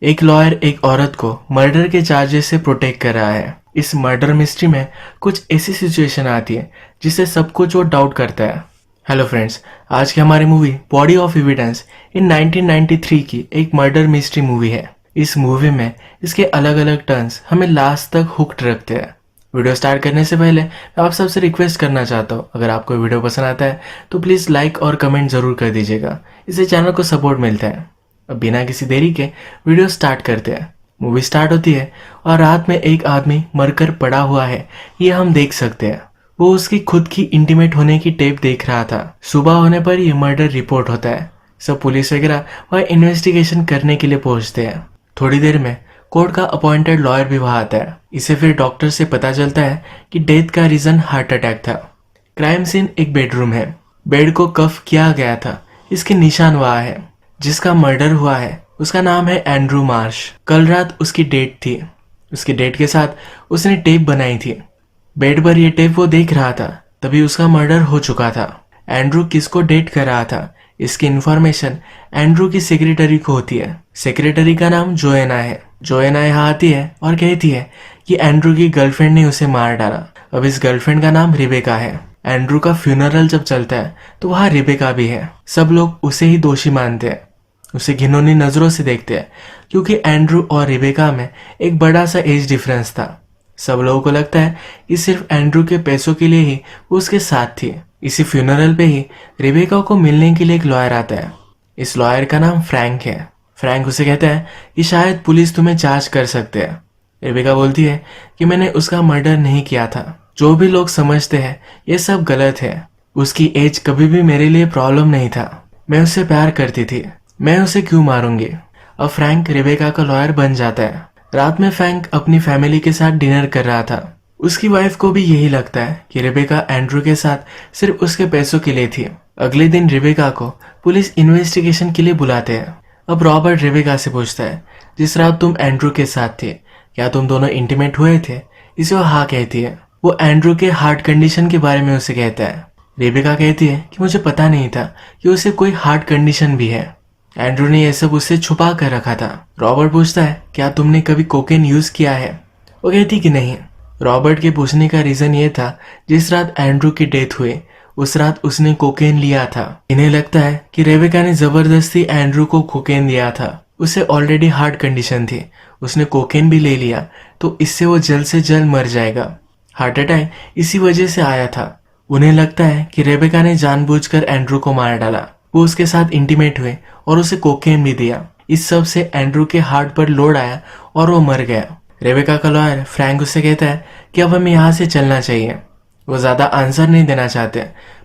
एक लॉयर एक औरत को मर्डर के चार्जेस से प्रोटेक्ट कर रहा है। इस मर्डर मिस्ट्री में कुछ ऐसी सिचुएशन आती है जिससे सब कुछ वो डाउट करता है। हेलो फ्रेंड्स, आज की हमारी movie body of evidence in 1993 की एक मर्डर मिस्ट्री मूवी है। इस मूवी में इसके अलग अलग टर्न्स हमें लास्ट तक हुक्ड रखते हैं। वीडियो स्टार्ट करने से पहले मैं आप सबसे रिक्वेस्ट करना चाहता हूँ, अगर आपको वीडियो पसंद आता है तो प्लीज़ लाइक और कमेंट ज़रूर कर दीजिएगा। इससे चैनल को सपोर्ट मिलता है। अब बिना किसी देरी के वीडियो स्टार्ट करते हैं। मूवी स्टार्ट होती है और रात में एक आदमी मरकर पड़ा हुआ है, ये हम देख सकते हैं। वो उसकी खुद की इंटीमेट होने की टेप देख रहा था। सुबह होने पर ये मर्डर रिपोर्ट होता है। सब पुलिस वगैरह वह इन्वेस्टिगेशन करने के लिए पहुंचते हैं। थोड़ी देर में कोर्ट का अपॉइंटेड लॉयर भी वहां आता है। इसे फिर डॉक्टर से पता चलता है कि डेथ का रीजन हार्ट अटैक था। क्राइम सीन एक बेडरूम है। बेड को कफ किया गया था, इसके निशान वहां है। जिसका मर्डर हुआ है उसका नाम है एंड्रू मार्श। कल रात उसकी डेट थी। उसकी डेट के साथ उसने टेप बनाई थी। बेड पर यह टेप वो देख रहा था, तभी उसका मर्डर हो चुका था। एंड्रू किसको डेट कर रहा था, इसकी इंफॉर्मेशन एंड्रू की सेक्रेटरी को होती है। सेक्रेटरी का नाम जोएना है। जोएना यहाँ आती है और कहती है कि एंड्रू की गर्लफ्रेंड ने उसे मार डाला। अब इस गर्लफ्रेंड का नाम रिबेका है। एंड्रू का फ्यूनरल जब चलता है तो वहाँ रिबेका भी है। सब लोग उसे ही दोषी मानते हैं, उसे घिनौनी नजरों से देखते हैं, क्योंकि एंड्रू और रिबेका में एक बड़ा सा एज डिफरेंस था। सब लोगों को लगता है कि सिर्फ एंड्रू के पैसों के लिए ही वो उसके साथ थी। इसी फ्यूनरल पे ही रिबेका को मिलने के लिए एक लॉयर आता है। इस लॉयर का नाम फ्रैंक है। फ्रैंक उसे कहता है कि शायद पुलिस तुम्हें चार्ज कर सकते हैं। रिबेका बोलती है कि मैंने उसका मर्डर नहीं किया था। जो भी लोग समझते हैं ये सब गलत है। उसकी एज कभी भी मेरे लिए प्रॉब्लम नहीं था। मैं उससे प्यार करती थी, मैं उसे क्यों मारूंगी। अब फ्रैंक रिबेका का लॉयर बन जाता है। रात में फ्रैंक अपनी फैमिली के साथ डिनर कर रहा था। उसकी वाइफ को भी यही लगता है कि रिबेका एंड्रू के साथ सिर्फ उसके पैसों के लिए थी। अगले दिन रिबेका को पुलिस इन्वेस्टिगेशन के लिए बुलाते हैं। अब रॉबर्ट रिबेका से पूछता है, जिस रात तुम एंड्रू के साथ थे क्या तुम दोनों इंटीमेट हुए थे। इसे वो हाँ कहती है। वो एंड्रू के हार्ट कंडीशन के बारे में उसे कहता है। रिबेका कहती है कि मुझे पता नहीं था कि उसे कोई हार्ट कंडीशन भी है। एंड्रू ने यह सब उससे छुपा कर रखा था। रॉबर्ट पूछता है, क्या तुमने कभी कोकेन यूज किया है। वो कहती कि नहीं। रॉबर्ट के पूछने का रीजन ये था, जिस रात एंड्रू की डेथ हुई उस रात उसने कोकेन लिया था। इन्हें लगता है कि रेबेका ने जबरदस्ती एंड्रू को कोकेन दिया था। उसे ऑलरेडी हार्ट कंडीशन थी, उसने कोकेन भी ले लिया तो इससे वो जल्द से जल्द मर जाएगा। हार्ट अटैक इसी वजह से आया था। उन्हें लगता है कि रेबेका ने जानबूझकर एंड्रू को मार डाला। वो उसके साथ इंटीमेट हुए और उसे कोकेन भी दिया। इस सब से एंड्रू के हार्ट पर लोड आया और वो मर गया। रेबेका का लॉयर फ्रैंक उससे कहता है कि अब हमें यहाँ से चलना चाहिए। वो ज्यादा आंसर नहीं देना चाहते,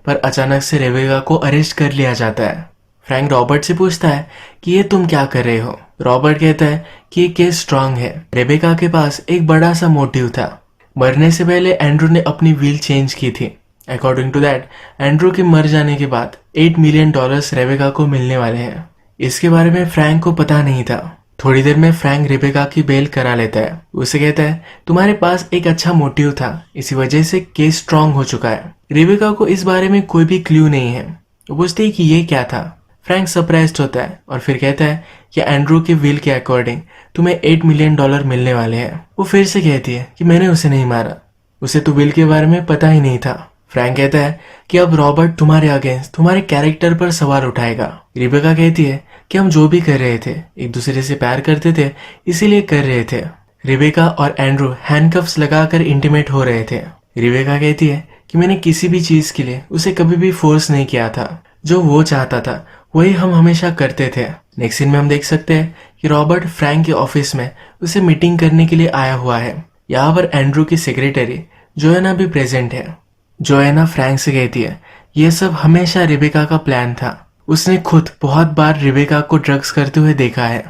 पर अचानक से रेबेका को अरेस्ट कर लिया जाता है। फ्रैंक रॉबर्ट से पूछता है कि ये तुम क्या कर रहे हो। रॉबर्ट कहता है कि ये केस स्ट्रांग है। रेबेका के पास एक बड़ा सा मोटिव था। मरने से पहले एंड्रू ने अपनी व्हील चेंज की थी। अकॉर्डिंग टू दैट, एंड्रू के मर जाने के बाद $8 मिलियन रेबेका को मिलने वाले हैं। इसके बारे में फ्रैंक को पता नहीं था। थोड़ी देर में फ्रैंक रेबेका की बेल करा लेता है। उसे कहता है, तुम्हारे पास एक अच्छा मोटिव था, इसी वजह से केस स्ट्रांग हो चुका है। रेबेका को इस बारे में कोई भी क्लू नहीं है। वो पूछती है कि ये क्या था। फ्रैंक सरप्राइज्ड होता है और फिर कहता है कि एंड्रू के विल के अकॉर्डिंग तुम्हें $8 मिलियन मिलने वाले हैं। वो फिर से कहती है कि मैंने उसे नहीं मारा, उसे तो विल के बारे में पता ही नहीं था। फ्रैंक कहता है कि अब रॉबर्ट तुम्हारे अगेंस्ट तुम्हारे कैरेक्टर पर सवाल उठाएगा। रिबेका कहती है कि हम जो भी कर रहे थे एक दूसरे से प्यार करते थे, इसीलिए कर रहे थे। रिबेका और एंड्रू हैंडकफ्स लगाकर इंटीमेट हो रहे थे। रिबेका कहती है कि मैंने किसी भी चीज के लिए उसे कभी भी फोर्स नहीं किया था। जो वो चाहता था वही हम हमेशा करते थे। नेक्स्ट सीन में हम देख सकते हैं कि रॉबर्ट फ्रैंक के ऑफिस में उसे मीटिंग करने के लिए आया हुआ है। यहाँ पर एंड्रू की सेक्रेटरी जोएना भी प्रेजेंट है। जोएना फ्रैंक से कहती है, यह सब हमेशा रिबेका का प्लान था। उसने खुद बहुत बार रिबेका को ड्रग्स करते हुए देखा है।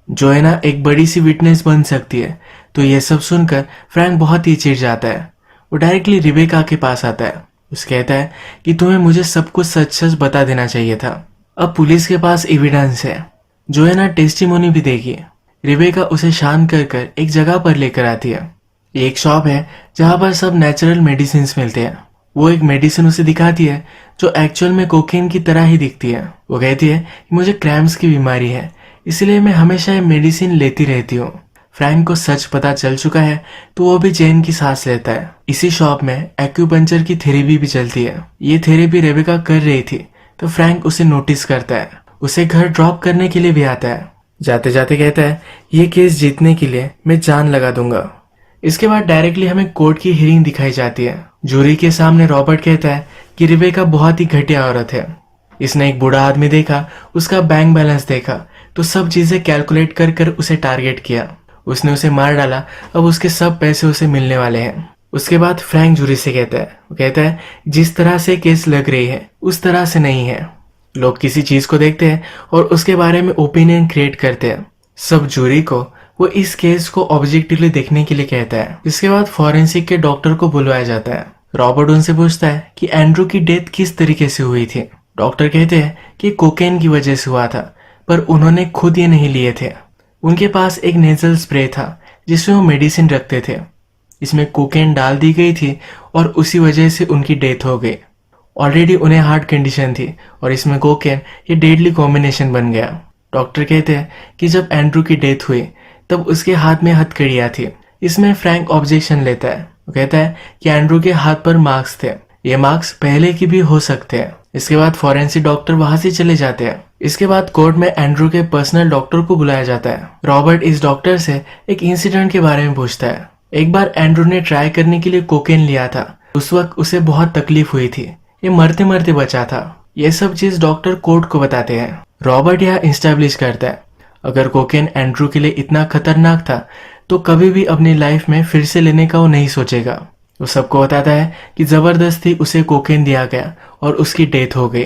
जोएना एक बड़ी सी विटनेस बन सकती है। तो यह सब सुनकर फ्रैंक बहुत ही चिढ़ जाता है। वो डायरेक्टली रिबेका के पास आता है। उसे कहता है कि तुम्हें मुझे सब कुछ सच सच बता देना चाहिए था। अब पुलिस के पास एविडेंस है। जोएना टेस्टिमोनी भी देगी। रिबेका उसे शांत कर एक जगह पर लेकर आती है। एक शॉप है जहां पर सब नेचुरल मेडिसिन मिलते हैं। वो एक मेडिसिन उसे दिखाती है जो एक्चुअल में कोकेन की तरह ही दिखती है। वो कहती है कि मुझे क्रैम्स की बीमारी है, इसलिए मैं हमेशा ये मेडिसिन लेती रहती हूँ। फ्रैंक को सच पता चल चुका है तो वो भी चैन की सांस लेता है। इसी शॉप में एक्यूपंक्चर की थेरेपी भी चलती है। ये थेरेपी रेबेका कर रही थी तो फ्रैंक उसे नोटिस करता है, उसे घर ड्रॉप करने के लिए भी आता है। जाते जाते कहता है, ये केस जीतने के लिए मैं जान लगा दूंगा। इसके बाद डायरेक्टली हमें कोर्ट की हियरिंग दिखाई जाती है। जूरी के सामने रॉबर्ट कहता है कि रेबेका बहुत ही घटिया औरत है। इसने एक बूढ़ा आदमी देखा, उसका बैंक बैलेंस देखा तो सब चीजें कैलकुलेट कर कर उसे टारगेट किया। उसने उसे मार डाला, अब उसके सब पैसे उसे मिलने वाले हैं। उसके बाद फ्रैंक जूरी से कहता है जिस तरह से केस लग रही है उस तरह से नहीं है। लोग किसी चीज को देखते हैं और उसके बारे में ओपिनियन क्रिएट करते हैं। सब जूरी को वो इस केस को ऑब्जेक्टिवली देखने के लिए कहता है। इसके बाद फॉरेंसिक के डॉक्टर को बुलवाया जाता है। रॉबर्ट उनसे पूछता है कि एंड्रू की डेथ किस तरीके से हुई थी। डॉक्टर कहते हैं कि कोकेन की वजह से हुआ था, पर उन्होंने खुद ये नहीं लिए थे। उनके पास एक नेजल स्प्रे था जिसमें वो मेडिसिन रखते थे। इसमें कोकेन डाल दी गई थी और उसी वजह से उनकी डेथ हो गई। ऑलरेडी उन्हें हार्ट कंडीशन थी और इसमें कोकेन ये डेडली कॉम्बिनेशन बन गया। डॉक्टर कहते हैं कि जब एंड्रू की डेथ हुई तब उसके हाथ में हथकड़ियां थी। इसमें फ्रैंक ऑब्जेक्शन लेता है। वो कहता है कि एंड्रू के हाथ पर मार्क्स थे, ये मार्क्स पहले की भी हो सकते हैं। इसके बाद फॉरेंसिक डॉक्टर वहां से चले जाते हैं। इसके बाद कोर्ट में एंड्रू के पर्सनल डॉक्टर को बुलाया जाता है। रॉबर्ट इस डॉक्टर से एक इंसिडेंट के बारे में पूछता है। एक बार एंड्रू ने ट्राई करने के लिए कोकेन लिया था, उस वक्त उसे बहुत तकलीफ हुई थी, ये मरते मरते बचा था। ये सब चीज डॉक्टर कोर्ट को बताते हैं। रॉबर्ट यह इंस्टैब्लिश करता है अगर कोकेन एंड्रू के लिए इतना खतरनाक था तो कभी भी अपनी लाइफ में फिर से लेने का वो नहीं सोचेगा। वो सबको बताता है कि जबरदस्ती उसे कोकेन दिया गया और उसकी डेथ हो गई।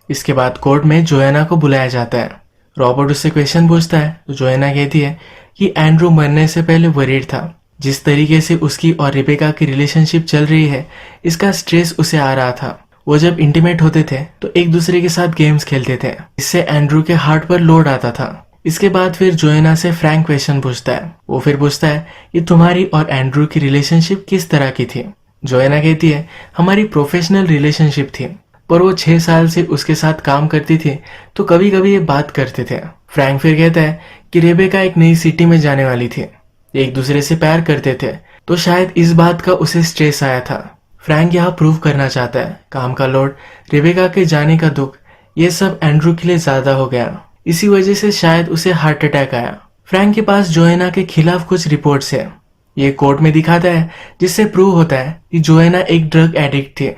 इसके बाद कोर्ट में जोएना को बुलाया जाता है। रॉबर्ट उससे क्वेश्चन पूछता है तो जोएना कहती है कि एंड्रू मरने से पहले वरीड था। जिस तरीके से उसकी और रेबेका की रिलेशनशिप चल रही है, इसका स्ट्रेस उसे आ रहा था। वो जब इंटीमेट होते थे तो एक दूसरे के साथ गेम्स खेलते थे, इससे एंड्रू के हार्ट पर लोड आता था। इसके बाद फिर जोएना से फ्रैंक क्वेश्चन पूछता है। वो फिर पूछता है कि तुम्हारी और एंड्रू की रिलेशनशिप किस तरह की थी। जोएना कहती है हमारी प्रोफेशनल रिलेशनशिप थी, पर वो 6 साल से उसके साथ काम करती थी तो कभी कभी ये बात करते थे। फ्रैंक फिर कहता है कि रेबेका एक नई सिटी में जाने वाली थी, एक दूसरे से प्यार करते थे तो शायद इस बात का उसे स्ट्रेस आया था। फ्रैंक यहाँ प्रूव करना चाहता है काम का लोड, रेबेका के जाने का दुख, ये सब एंड्रू के लिए ज्यादा हो गया, इसी वजह से शायद उसे हार्ट अटैक आया। फ्रैंक के पास जोएना के खिलाफ कुछ रिपोर्ट्स है, ये कोर्ट में दिखाता है जिससे प्रूव होता है कि जोएना एक ड्रग एडिक्ट थी।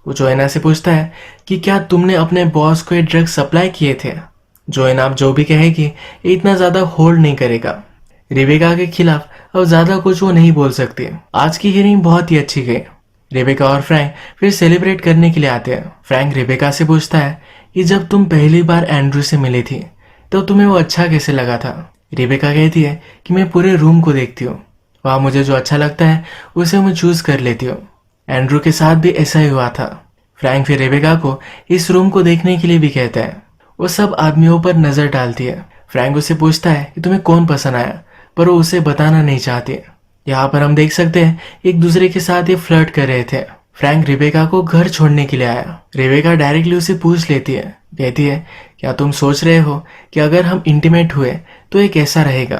वो जोएना से पूछता है कि क्या तुमने अपने बॉस को ये ड्रग सप्लाई किए थे। जोएना अब जो भी कहेगी ये इतना ज्यादा होल्ड नहीं करेगा। रेबेका के खिलाफ अब ज्यादा कुछ वो नहीं बोल सकती। आज की हियरिंग बहुत ही अच्छी गई। रेबेका और फ्रैंक फिर सेलिब्रेट करने के लिए आते हैं। फ्रैंक रेबेका से पूछता है कि जब तुम पहली बार एंड्रू से मिली थी तो तुम्हें वो अच्छा कैसे लगा था। रेबेका कहती है कि मैं पूरे रूम को देखती हूँ, वहां मुझे जो अच्छा लगता है उसे मैं चूज कर लेती हूँ। एंड्रू के साथ भी ऐसा ही हुआ था। फ्रैंक फिर रेबेका को इस रूम को देखने के लिए भी कहता है। वो सब आदमियों पर नजर डालती है। फ्रैंक उससे पूछता है कि तुम्हें कौन पसंद आया, पर वो उसे बताना नहीं चाहती। यहाँ पर हम देख सकते हैं एक दूसरे के साथ ये फ्लर्ट कर रहे थे। फ्रैंक रेबेका को घर छोड़ने के लिए आया। रेबेका डायरेक्टली उसे पूछ लेती है, कहती है क्या तुम सोच रहे हो कि अगर हम इंटीमेट हुए तो ये कैसा रहेगा।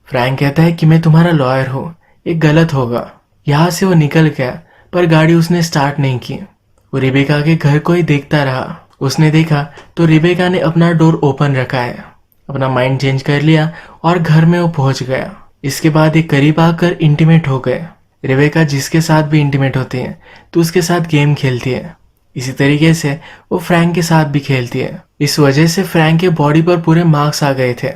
फ्रैंक कहता है कि मैं तुम्हारा लॉयर हूँ, ये गलत होगा। यहाँ से वो निकल गया पर गाड़ी उसने स्टार्ट नहीं की। वो रेबेका के घर को ही देखता रहा। उसने देखा तो रेबेका ने अपना डोर ओपन रखा है, अपना माइंड चेंज कर लिया और घर में वो पहुंच गया। इसके बाद ये करीब आकर इंटीमेट हो गए। रेबेका जिसके साथ भी इंटीमेट होती है तो उसके साथ गेम खेलती है। इसी तरीके से वो फ्रैंक के साथ भी खेलती है। इस वजह से फ्रैंक के बॉडी पर पूरे मार्क्स आ गए थे।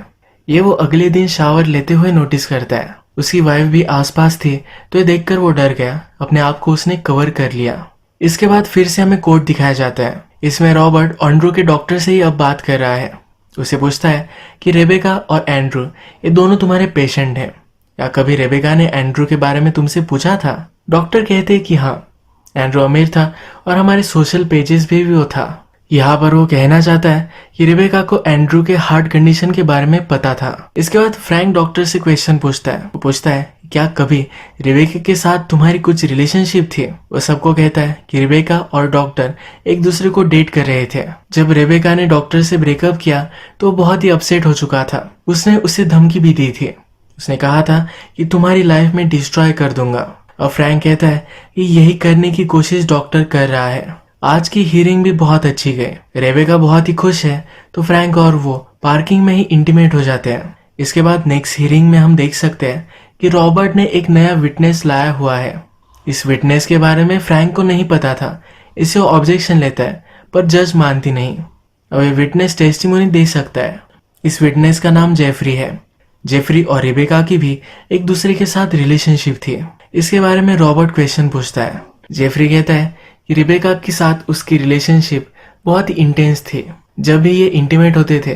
ये वो अगले दिन शावर लेते हुए नोटिस करता है। उसकी वाइफ भी आसपास थी तो ये देखकर वो डर गया, अपने आप को उसने कवर कर लिया। इसके बाद फिर से हमें कोर्ट दिखाया जाता है। इसमें रॉबर्ट एंड्रू के डॉक्टर से ही अब बात कर रहा है। उसे पूछता है कि रेबेका और एंड्रू ये दोनों तुम्हारे पेशेंट हैं, या कभी रेबेका ने एंड्रू के बारे में तुमसे पूछा था। डॉक्टर कहते हैं कि हाँ, एंड्रू अमीर था और हमारे सोशल पेजेस भी वो था। यहाँ पर वो कहना चाहता है कि रेबेका को एंड्रू के हार्ट कंडीशन के बारे में पता था। इसके बाद फ्रैंक डॉक्टर से क्वेश्चन पूछता है। वो पूछता है क्या कभी रिबेका के साथ तुम्हारी कुछ रिलेशनशिप थी? वो सबको कहता है कि रिबेका और डॉक्टर एक दूसरे को डेट कर रहे थे। जब रिबेका ने डॉक्टर से ब्रेकअप किया तो वो बहुत ही अपसेट हो चुका था। उसने उसे धमकी भी दी थी। उसने कहा था कि तुम्हारी लाइफ में डिस्ट्रॉय कर दूंगा। और फ्रैंक कहता है कि यही करने की कोशिश डॉक्टर कर रहा है। आज की हियरिंग भी बहुत अच्छी गई। रेबेका बहुत ही खुश है तो फ्रैंक और वो पार्किंग में ही इंटीमेट हो जाते हैं। इसके बाद नेक्स्ट हियरिंग में हम देख सकते हैं कि रॉबर्ट ने एक नया विटनेस लाया हुआ है। इस विटनेस के बारे में फ्रैंक को नहीं पता था। इसे वो ऑब्जेक्शन लेता है पर जज मानती नहीं। अब ये विटनेस टेस्टिमोनी दे सकता है। इस विटनेस का नाम जेफरी है। जेफरी और रिबेका की भी एक दूसरे के साथ रिलेशनशिप थी। इसके बारे में रॉबर्ट क्वेश्चन पूछता है। जेफरी कहता है कि रिबेका के साथ उसकी रिलेशनशिप बहुत ही इंटेंस थी। जब भी ये इंटीमेट होते थे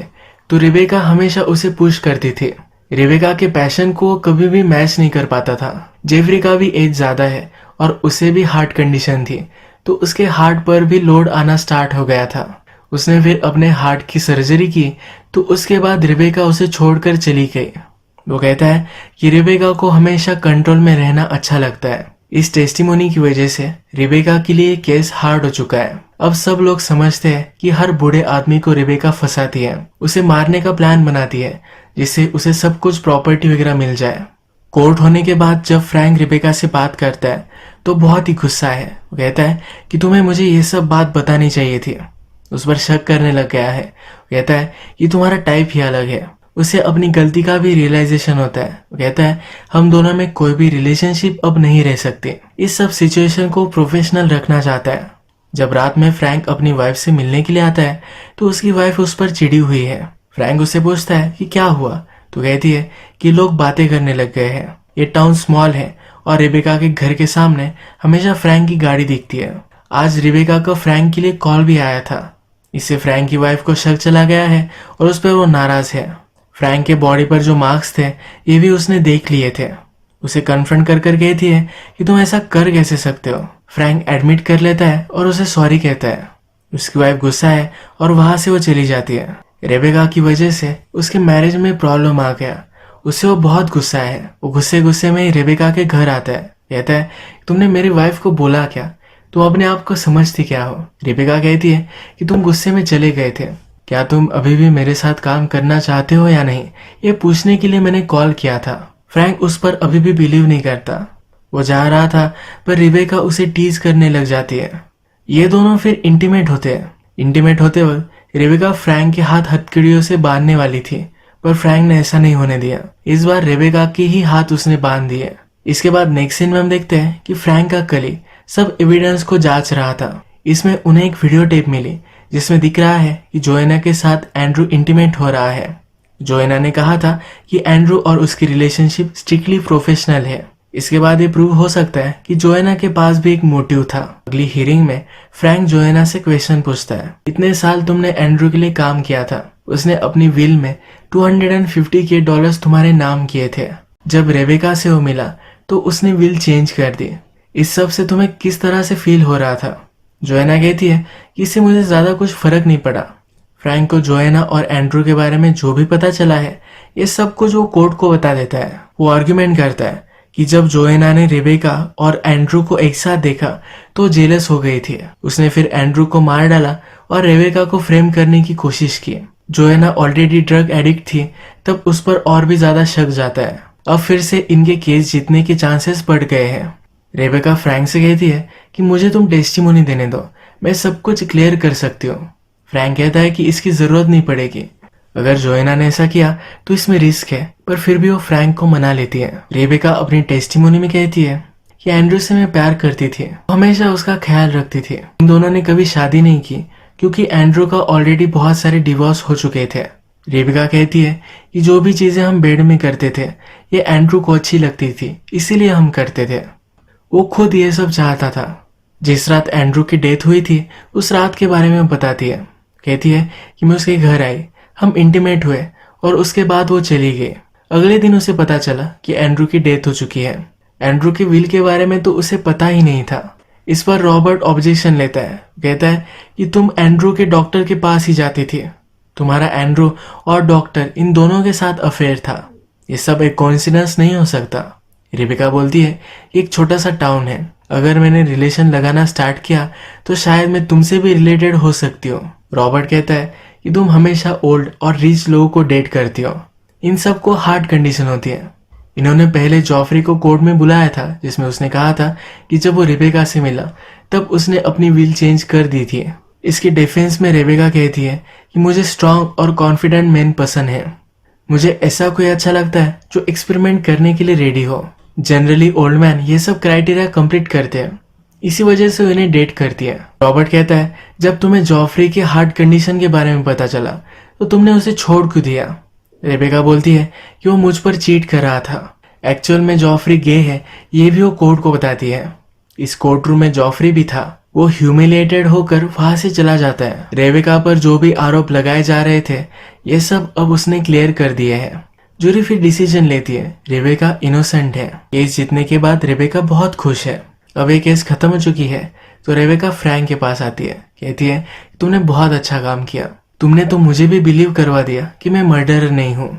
तो रिबेका हमेशा उसे पुश करती थी। रिबेका के पैशन को कभी भी मैच नहीं कर पाता था। जेफरी का भी एज ज्यादा है और उसे भी हार्ट कंडीशन थी तो उसके हार्ट पर भी लोड आना स्टार्ट हो गया था। उसने फिर अपने हार्ट की सर्जरी की तो उसके बाद रिबेका उसे छोड़कर चली गई। वो कहता है कि रिबेका को हमेशा कंट्रोल में रहना अच्छा लगता है। इस टेस्टिमोनी की वजह से रिबेका के लिए केस हार्ड हो चुका है। अब सब लोग समझते हैं कि हर बूढ़े आदमी को रिबेका फंसाती है, उसे मारने का प्लान बनाती है जिससे उसे सब कुछ प्रॉपर्टी वगैरह मिल जाए। कोर्ट होने के बाद जब फ्रैंक रिबेका से बात करता है तो बहुत ही गुस्सा है। वो कहता है कि तुम्हें मुझे ये सब बात बतानी चाहिए थी। उस पर शक करने लग गया है। वो कहता है कि तुम्हारा टाइप ही अलग है। उसे अपनी गलती का भी रियलाइजेशन होता है। वो कहता है हम दोनों में कोई भी रिलेशनशिप अब नहीं रह सकती। इस सब सिचुएशन को प्रोफेशनल रखना चाहता है। जब रात में फ्रैंक अपनी वाइफ से मिलने के लिए आता है तो उसकी वाइफ उस पर चिड़ी हुई है। फ्रैंक उससे पूछता है कि क्या हुआ तो कहती है कि लोग बातें करने लग गए हैं। ये टाउन स्मॉल है और रिबेका के घर के सामने हमेशा फ्रैंक की गाड़ी दिखती है। आज रिबेका का फ्रैंक के लिए कॉल भी आया था। इससे फ्रैंक की वाइफ को शक चला गया है और उस पर वो नाराज है। फ्रैंक के बॉडी पर जो मार्क्स थे ये भी उसने देख लिए थे। उसे कन्फ्रंट कर कर कहती है कि तुम ऐसा कर कैसे सकते हो। फ्रैंक एडमिट कर लेता है और उसे सॉरी कहता है। उसकी वाइफ गुस्सा है और वहां से वो चली जाती है। रेबेका की वजह से उसके मैरिज में प्रॉब्लम आ गया। उससे वो बहुत गुस्सा है। वो गुस्से गुस्से में ही रेबेका के घर आता है। कहता है तुमने मेरी वाइफ को बोला क्या, तुम अपने आप को समझती क्या हो। रेबेका कहती है कि तुम गुस्से में चले गए थे, क्या तुम अभी भी मेरे साथ काम करना चाहते हो या नहीं, ये पूछने के लिए मैंने कॉल किया था। फ्रैंक उस पर अभी भी बिलीव नहीं करता। वो जा रहा था पर रिबेका उसे टीज करने लग जाती है। ये दोनों फिर इंटीमेट होते हैं। इंटीमेट होते वक्त रिबेका फ्रैंक के हाथ हथकड़ियों से बांधने वाली थी पर फ्रैंक ने ऐसा नहीं होने दिया। इस बार रिबेका के ही हाथ उसने बांध दिए। इसके बाद नेक्स्ट सीन में हम देखते हैं कि फ्रैंक का कली सब एविडेंस को जांच रहा था। इसमें उन्हें एक वीडियो टेप मिली जिसमें दिख रहा है कि जोएना के साथ एंड्रू इंटीमेट हो रहा है। जोएना ने कहा था कि एंड्रू और उसकी रिलेशनशिप स्ट्रिक्टली प्रोफेशनल है। इसके बाद ये प्रूव हो सकता है कि जोएना के पास भी एक मोटिव था। अगली हियरिंग में फ्रैंक जोएना से क्वेश्चन पूछता है, इतने साल तुमने एंड्रू के लिए काम किया था, उसने अपनी विल में $250K तुम्हारे नाम किए थे। जब रेबेका से वो मिला तो उसने विल चेंज कर दी। इस सब से तुम्हें किस तरह से फील हो रहा था। जोएना कहती है कि इससे मुझे ज्यादा कुछ फर्क नहीं पड़ा। फ्रैंक को जोएना और एंड्रू के बारे में जो भी पता चला है ये सब कुछ वो कोर्ट को बता देता है। वो आर्ग्यूमेंट करता है कि जब जोएना ने रेबेका और एंड्रू को एक साथ देखा तो जेलस हो गई थी। उसने फिर एंड्रू को मार डाला और रेबेका को फ्रेम करने की कोशिश की। जोएना ऑलरेडी ड्रग एडिक्ट थी, तब उस पर और भी ज्यादा शक जाता है। अब फिर से इनके केस जीतने के चांसेस बढ़ गए हैं। रेबेका फ्रैंक से कहती है कि मुझे तुम टेस्टिमोनी देने दो, मैं सब कुछ क्लियर कर सकती हूँ। फ्रैंक कहता है कि इसकी जरूरत नहीं पड़ेगी। अगर जोएना ने ऐसा किया तो इसमें रिस्क है, पर फिर भी वो फ्रैंक को मना लेती है। रेबेका अपनी टेस्टिमोनी में कहती है कि एंड्रू से मैं प्यार करती थी, हमेशा उसका ख्याल रखती थी। इन दोनों ने कभी शादी नहीं की क्योंकि एंड्रू का ऑलरेडी बहुत सारे डिवोर्स हो चुके थे। रेबेका कहती है कि जो भी चीजें हम बेड में करते थे ये एंड्रू को अच्छी लगती थी, इसीलिए हम करते थे। वो खुद ये सब चाहता था। जिस रात एंड्रू की डेथ हुई थी उस रात के बारे में बताती है। कहती है कि मैं उसके घर आई, हम इंटीमेट हुए और उसके बाद वो चली गई। अगले दिन उसे पता चला कि एंड्रू की डेथ हो चुकी है। एंड्रू की विल के बारे में तो उसे पता ही नहीं था। इस पर रॉबर्ट ऑब्जेक्शन लेता है। कहता है कि तुम एंड्रू के डॉक्टर के पास ही जाती थी, तुम्हारा एंड्रू और डॉक्टर इन दोनों के साथ अफेयर था। ये सब एक कोइंसिडेंस नहीं हो सकता। रेबेका बोलती है एक छोटा सा टाउन है, अगर मैंने रिलेशन लगाना स्टार्ट किया तो शायद मैं तुमसे भी रिलेटेड हो सकती हूँ। रॉबर्ट कहता है कि तुम हमेशा ओल्ड और रिच लोगों को डेट करती हो, इन सबको हार्ट कंडीशन होती है। इन्होंने पहले जॉफरी को कोर्ट में बुलाया था, जिसमें उसने कहा था कि जब वो रेबेका से मिला तब उसने अपनी विल चेंज कर दी थी। इसकी डिफेंस में रेबेका कहती है कि मुझे स्ट्रांग और कॉन्फिडेंट मैन पसंद है, मुझे ऐसा कोई अच्छा लगता है जो एक्सपेरिमेंट करने के लिए रेडी हो। जनरली ओल्ड मैन ये सब क्राइटेरिया कंप्लीट करते हैं, इसी वजह से उन्हें डेट करती है। रॉबर्ट कहता है जब तुम्हें जॉफरी के हार्ट कंडीशन के बारे में पता चला तो तुमने उसे छोड़ क्यों दिया। रेबेका बोलती है कि वो मुझ पर चीट कर रहा था, एक्चुअल में जॉफरी गे है, ये भी वो कोर्ट को बताती है। इस कोर्ट रूम में जॉफरी भी था, वो ह्यूमिलेटेड होकर वहां से चला जाता है। रेबेका पर जो भी आरोप लगाए जा रहे थे ये सब अब उसने क्लियर कर दिए हैं। जूरी फिर डिसीजन लेती है, रेबेका इनोसेंट है। केस जीतने के बाद रेबेका बहुत खुश है, अब ये केस खत्म हो चुकी है। तो रेबेका फ्रैंक के पास आती है, कहती है तुमने बहुत अच्छा काम किया, तुमने तो मुझे भी बिलीव करवा दिया कि मैं मर्डरर नहीं हूँ।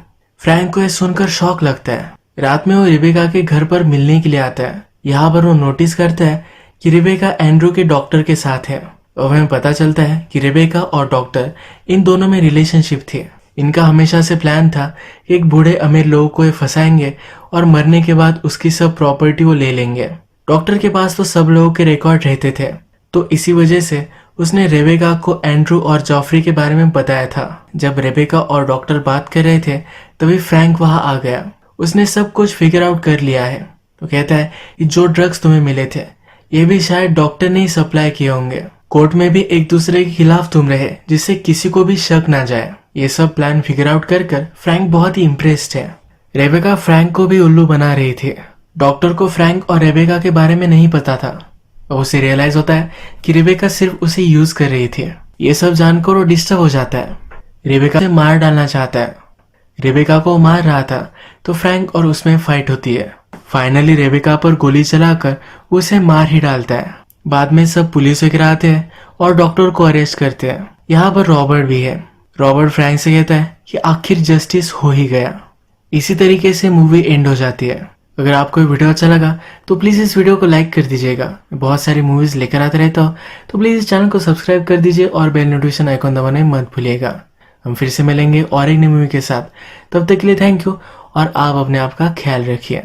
फ्रैंक को यह सुनकर शॉक लगता है। रात में वो रेबेका के घर पर मिलने के लिए आता है। यहाँ पर वो नोटिस करता है कि रेबेका एंड्रू के डॉक्टर के साथ है और हमें पता चलता है कि रेबेका और डॉक्टर इन दोनों में रिलेशनशिप थी। इनका हमेशा से प्लान था कि एक बूढ़े अमीर लोगों को ये फंसाएंगे और मरने के बाद उसकी सब प्रॉपर्टी वो ले लेंगे। डॉक्टर के पास तो सब लोगों के रिकॉर्ड रहते थे, तो इसी वजह से उसने रेबेका को एंड्रू और जॉफरी के बारे में बताया था। जब रेबेका और डॉक्टर बात कर रहे थे तभी फ्रैंक वहां आ गया। उसने सब कुछ फिगर आउट कर लिया है, तो कहता है कि जो ड्रग्स तुम्हें मिले थे ये भी शायद डॉक्टर ने ही सप्लाई किए होंगे। कोर्ट में भी एक दूसरे के खिलाफ तुम रहे जिससे किसी को भी शक ना जाए। ये सब प्लान फिगर आउट कर फ्रैंक बहुत ही इम्प्रेस्ड है। रेबेका फ्रैंक को भी उल्लू बना रही थी। डॉक्टर को फ्रैंक और रेबेका के बारे में नहीं पता था और उसे रियलाइज होता है कि रेबेका सिर्फ उसे यूज कर रही थी। ये सब जानकर वो डिस्टर्ब हो जाता है, रेबेका से मार डालना चाहता है। रेबेका को मार रहा था तो फ्रैंक और उसमें फाइट होती है। फाइनली रेबेका पर गोली चलाकर उसे मार ही डालता है। बाद में सब पुलिस वगैरह आते हैं और डॉक्टर को अरेस्ट करते हैं। यहाँ पर रॉबर्ट भी है। रॉबर्ट फ्रैंक से कहता है कि आखिर जस्टिस हो ही गया। इसी तरीके से मूवी एंड हो जाती है। अगर आपको ये वीडियो अच्छा लगा तो प्लीज़ इस वीडियो को लाइक कर दीजिएगा। मैं बहुत सारी मूवीज़ लेकर आता रहता हूँ, तो प्लीज़ इस चैनल को सब्सक्राइब कर दीजिए और बेल नोटिफिकेशन आइकॉन दबाना मत भूलिएगा। हम फिर से मिलेंगे और एक नई मूवी के साथ, तब तक के लिए थैंक यू और आप अपने आप का ख्याल रखिए।